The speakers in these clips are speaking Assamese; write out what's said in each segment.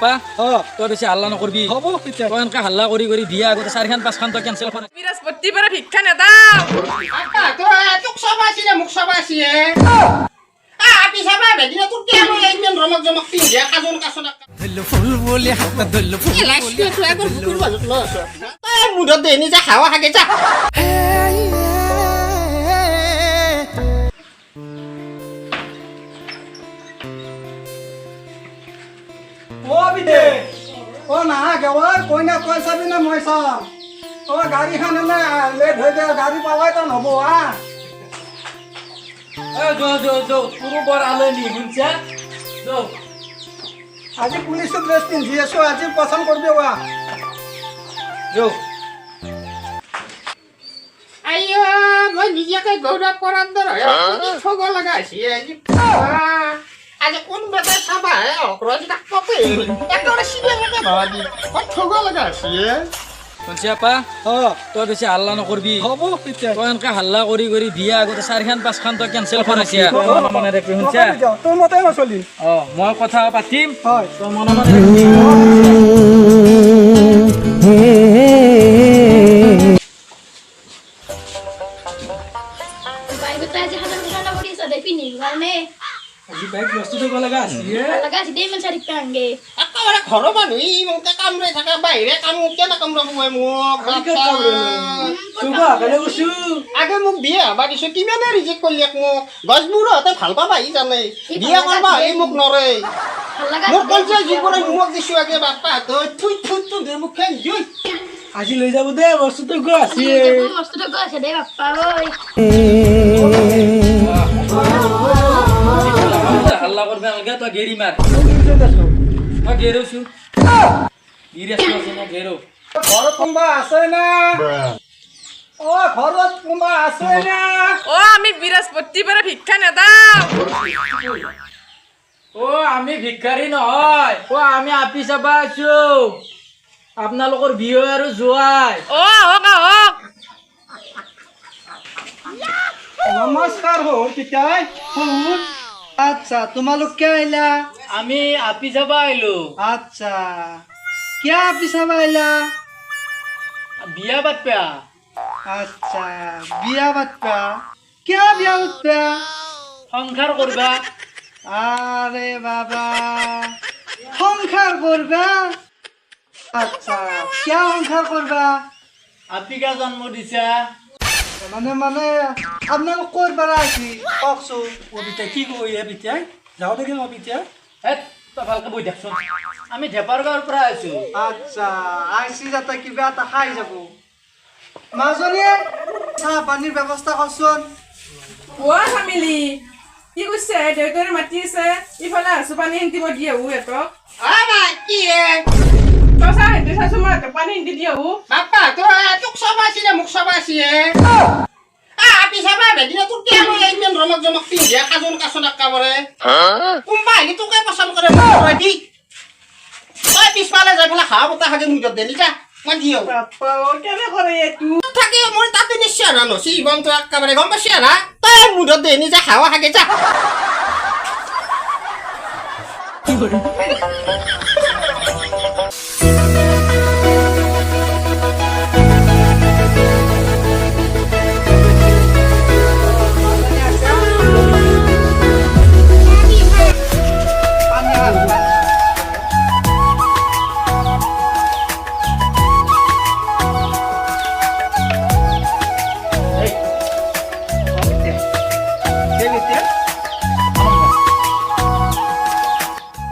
পা তই বেছি হাল্লা নকৰবি হ'ব তই এনেকৈ হাল্লা কৰি কৰি দিয়া আগতে 4-5খন তই কেনচেল কৰ বৃহস্পতিবাৰে ভিক্ষা নেদাও তোক চাবা আছিলে মোক চাবা আছিলে আপি চাবা বেদিনা তোক কি আমি ইমান ৰমক জমক পিন্ধিয়া কাজন কাছন ফুল বলে হাত দল ফুল লাইছটো তো আগৰ বুকুৰ বাজত লৈ আছ তই মুদত দেনি যা হাৱা হাগে যা ओ बिदे ओ ना गवा कोई ना कोई सब ना मोइसा ओ गाड़ी खाने ना लेट हो गया गाड़ी पावाय तो नबो आ जो পুরো বৰ আলনি শুনছা যো आज पुलिस ड्रेस पिंधि आछो आज पसंद करबे वा যো আইয়া মই নিজকে গৌৰৱ কৰাৰ দৰে ঠগ লগা আছে আজি কোন বেটা চাবা অক্ৰজ তাক কপে একেবাৰে সিধা ভাবি ঠগ লগা আছে শুনছা পা তই বেছি হাল্লা নকৰবি হ'ব পিছে তই এনেকৈ হাল্লা কৰি কৰি দিয়া আগতে 4-5খন তই কেনচেল কৰ আছে মনে ৰাখবি শুনছা তোৰ মতে নচলি মই কথা পাতিম হয় তই মনে মনে Baik aja hadang kita nak beri sada pini karena আজি বাইক বস্তুটো গৈ লগা আছে laga si dia mencari kangge. একেবাৰে ঘৰৰ মানুহ ইমানকে কামৰে থাকে বাহিৰে কাম কেনে কামৰাব মই মোক আগে মোক বিয়া হবা দিছো কিমানে ৰিজেক্ট কৰিলে মোক গছবোৰহঁতে ভাল পাবা ই জানে বিয়া কৰবা হ'লে মোক নৰে মোক কৈছে যি কৰে মোক দিছো আগে বাপ্পা থুই থুই থুই দে মোক খেল জুই আজি লৈ যাব দে বস্তুটো গৈ আছে Mesti tu kau sedih apa boy. হাল্লা কৰবা নালগে তই গেৰি মাৰ মই গেৰৌছো গিৰি আছো না গেৰৌ ঘৰত কোনবা আছে না ও ঘৰত কোনবা আছে না ও আমি বৃহস্পতিবাৰে ভিক্ষা নেদাও আমি ভিক্ষাৰী নহয় আমি আপি চাবা আছো আপোনালোকৰ বিয়ে আৰু জোৱাই আহক আহক নমস্কাৰ হো পিতাই আচ্ছা তোমালোক কে আইলা আমি আপি চাবা আহিলো আচ্ছা क्या पिसाबा आइला বিয়া পাতপা अच्छा बिया बातपा क्या बिया बातपा সংসাৰ কৰবা अरे बाबा সংসার করবা अच्छा क्या সংসাर করবা আপিকা জন্ম দিছা মানে মানে আপনার কোর বারা আছি ককছো ও পিতাই কি কই এ পিতাই যাও দেখি মই পিতাই তই ভালকে বহি দেখছোন আমি ঢেপাৰ গাঁৱৰ পৰা আছো আচ্ছা আইসি যাতে কিবা এটা খাই যাব মাজনীয়ে চাহ পানীৰ ব্যৱস্থা কৰচোন ও ফ্যামিলি কি কৈছে দেউতাৰে মাতি আছে ইফালে আছো পানী হিন্দি মই দি আহো এটক ভাই কি তই চাহ হিন্দি চাইছো মই পানী হিন্দি দি আহো বাপ্পা তোক চাবা আছিলে মোক চাবা আছিলে আপি চাবা বেদিনা তোক কি আমি ইমান ৰমক জমক পিন্ধিয়া কাজন কাছন একেবাৰে কোনবা আহিলে তোকে পচন্দ কৰে মই দি তই পিছফালে যাই পেলাই খাৱা বতা খাগে মুজত দেনি যা মই দিও বাপ্পা কেনে কৰে এইটো থাকে মোৰ তাতে নিশ্চয় না নচি ইবংটো একেবাৰে গম পাইছি না তই মুজত দেনি যা খাৱা খাগে যা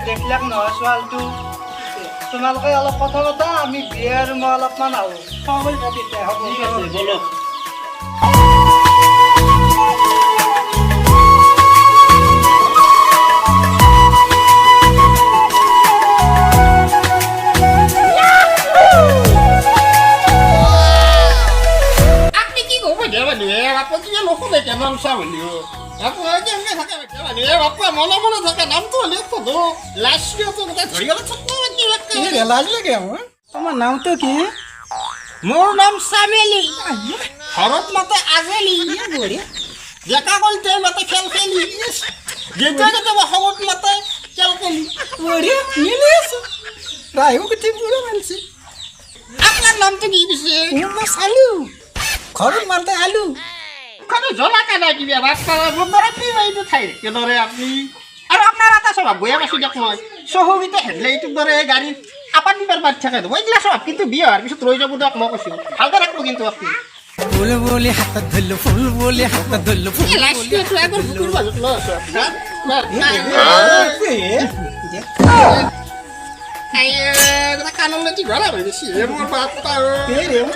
দেখিলাক নহয় ছোৱালীটো তোমালোকে অলপ কথা পতা আমি বিয়ে আৰু মই অলপমান আহো খবৰ পাতিছে হ'ব ঠিক আছে বলক আপনি কি কব দে মানুহে বাপ্পা কি নকলে কেমন চা হলিও বাপ্পা কেমনে থাকে মানুহে বাপ্পা মনে মনে থাকে নামটো হলিও কব লাইছিও তো ধৰি গ'লে চকু কি লাজ লাগে আমাৰ তোমাৰ নামটো কি মোৰ নাম চামেলি ঘৰত মাতে আজেলি ডেকা কলতে মাতে খেল খেলি যেতিয়া কেতিয়াবা খবৰত মাতে কেল কেলি বঢ়িয়া মিলি আছে ৰাইও গোটেই পুৰা মানছে আপনাৰ নামটা কি পিছে মই চালো ঘৰত মালতে আলু খানো জ্বলা কাটা কি বিয়া ভাত খাওয়া বন্ধরা কি বাইতো খাই কেনরে আপনি আর আপনার এটা স্বভাব বইয়া পাইছো দেখ মই সহবিতে হেডলে এইটো ধরে গাড়ি আপার নিবার বাদ থাকে দেবো এইগুলা স্বভাব কিন্তু বিয়ে হওয়ার পিছত রয়ে যাবো দেখ মই কৈছো ভালকে রাখবো কিন্তু আপনি ফুল বলে হাতত ধরলো ফুল বলে হাতত ধরলো ফুল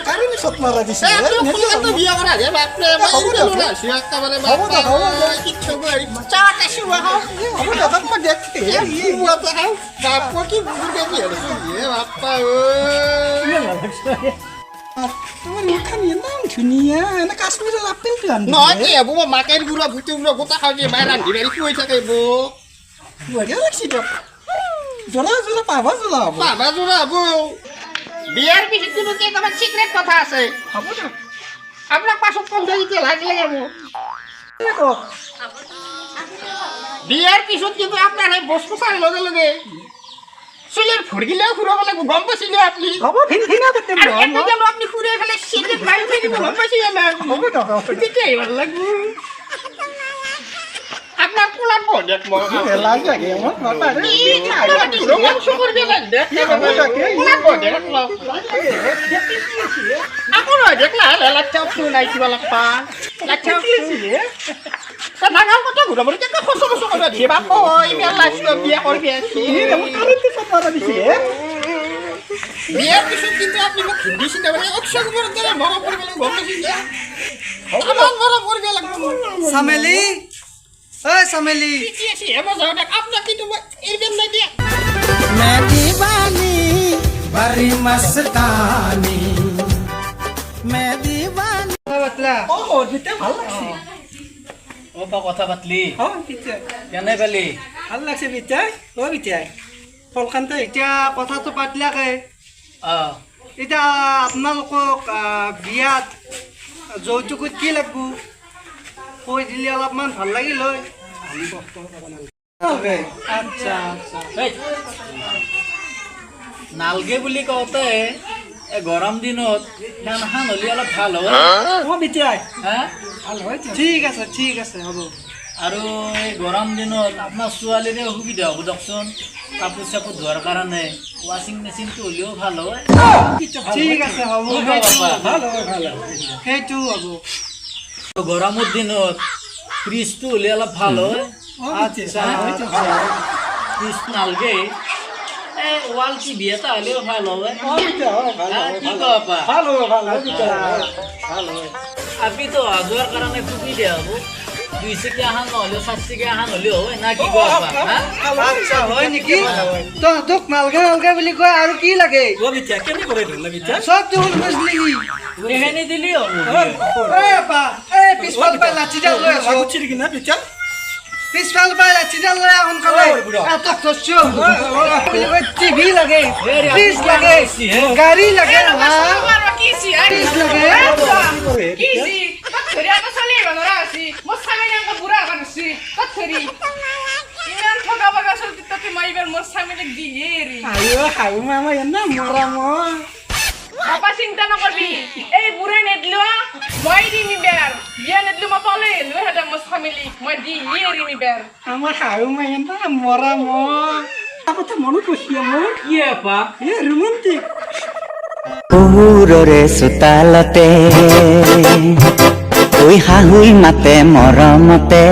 কারণে সত মারা দিছে তোমার মুখখানি একদম ধুনীয়া এনে কাশ্মীৰৰ আপেল প্লান নহয় কি হব মাকের গুড়া ভুটি গুড়া গোটা খাও দিয়ে মায়ে রান্ধি বাড়ি কই থাকে বো বঢ়িয়া লাগছি তো জ্বলা জ্বলা পাবা জ্বলা হ'ব বাবা জোড়া বো বিয়ার পিছত কিন্তু কেইটামান সিক্রেট কথা আছে হ'ব দে আপনার পাছত কম দিতে লাগলে যাব কওক বিয়ার পিছত কিন্তু আপনার এই বস্তু চাই লগে লগে চুলের ফুরগিলেও ফুরাব লাগবে গম পাইছিলে আপনি হ'ব ভিন ভিনা করতে আর একটা গেল আপনি ফুরে ফেলে সিক্রেট বাইরে থেকে গম পাইছিলে না হ'ব তো দিতেই ভালো লাগবে আপনার কোলার বড় দেখ মো লাজ লাগে আমার বাবা রে রোমাঞ্চ করবে না দেখ কোলার বড় দেখ আপনি দেখলা লাচ্চা আপনি নাই কিবা লাগপা লাচ্চা তা নাগাল কথা ঘুরা বলি দেখা খসো খসো করে দিয়ে বাপ ওই মেলা লাস্ট বিয়া করবি আছি কারণে সত মারা দিছে বিয়ার পিছত কিন্তু আপনি মোক দিছি না মানে অক্ষয় কুমার দ্বারা মরা পড়বে গম পাইছি আমার মরা পড়বে লাগবে সামেলি ওই সামেলি কি আছে এমন যাও দেখ আপনার কিন্তু এরবেন নাই দিয়া मैं दीवानी बड़ी मस्तानी मैं दीवानी বাতলা ও দিতে ভাল লাগছে ও বা কথা পাতলি ও দিতে কেনে পালি ভাল লাগছে বিটাই ও বিটাই ফলখানতে এতিয়া কথাটো পাতিলাকে এতিয়া আপোনালোকক বিয়াত যৌতুকত কি লাগব কৈ দিলে অলপমান ভাল লাগিল হয় আচ্ছা আচ্ছা নালগে বুলি কওঁতে এই গৰম দিনত ফেন এখন হ'লে অলপ ভাল হয় ও বিটাই হা ভাল হয় ঠিক আছে হ'ব আৰু এই গৰম দিনত আপোনাৰ ছোৱালীৰে অসুবিধা হ'ব দিয়কচোন কাপোৰ চাপোৰ ধোৱাৰ কাৰণে ৱাশ্বিং মেচিনটো হ'লেও ভাল হয় ঠিক আছে হ'ব কি কয় বাবা? ভাল হ'ব সেইটো হ'ব গৰমৰ দিনত ফ্ৰিজটো হ'লে অলপ ভাল হয় আচ্ছা ফ্ৰিজ নালগে এই ৱাল টিভি এটা হ'লেও ভাল হয় হা, কি কয় আপা? ভাল হ'ব ভাল হয় আপনি তো যোৱাৰ কাৰণে সুবিধা হ'ব 2 চকীয়া এখন নহ'লেও 4 চকীয়া এখন হ'লেও হয় না কি কয় আপা? হা? আচ্ছা হয় নেকি তোক নালগে বুলি কয় আৰু কি লাগে চব দেখোন বুজলি এইখিনি দিলেই হ'ব পিছফাল পাই লাঠিডাল লৈ আছো পিছফাল পাই লাঠিডাল লৈ আহোন খালে তোক ধৰছো টিভি লাগে ফ্ৰিজ লাগে গাড়ী লাগে ফ্ৰিজ লাগে হাউ মামা এনে মৰা মই চিন্তা নকৰবি এই বুঢ়ে নেদলো মই দিমি বেৰ বিয়া নেদলো মই তলে লৈ হেঁতে মোৰ ফেমিলি মই দি এৰিমি বেৰ আমাৰ হাউ মা এনে মৰা মই কথা মনত পৰছি মোৰ কি আপা ৰোমান্টিক পুৰৰে চোতালতে ঐ শাহুই মাতে মৰমতে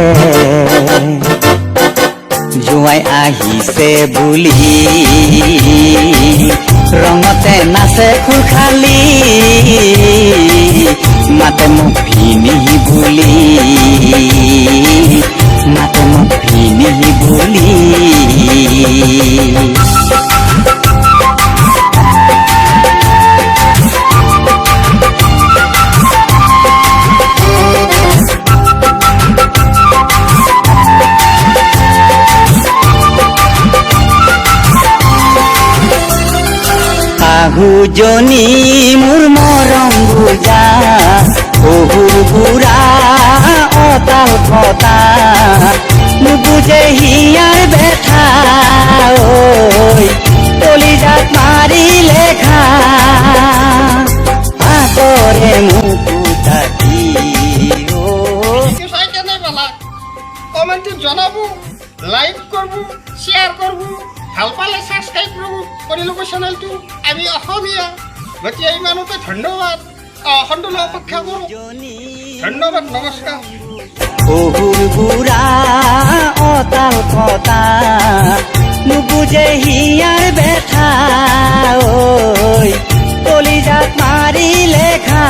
জোঁৱাই আহিছে বুলি ৰঙতে নাচে খুলখালি মাতে মোক ভিনি বুলি মাতে মোক ভিনি বুলি আহুজনী মোৰ মৰম বুজা শহু বুঢ়া অতাল ফটা নুবুজে হিয়ার ব্যথা ওই কলিজাত মারি লেখা আদরে মুকুতাকি ও ভিডিও চাই কেনে পালা কমেন্টত জনাব লাইক করব শেয়ার করব ভাল পালে সাবস্ক্রাইব কৰি ল'ব চেনেলটো আমি অসমীয়া গতিকে ইমানতে ধন্যবাদ খণ্ডলৈ অপেক্ষা কৰোঁ ধন্যবাদ নমস্কাৰ বহুৰ বুড়া অতাল কথা নুবুজে হিয়াৰ ব্যথা ওই কলিজাত মাৰি লেখা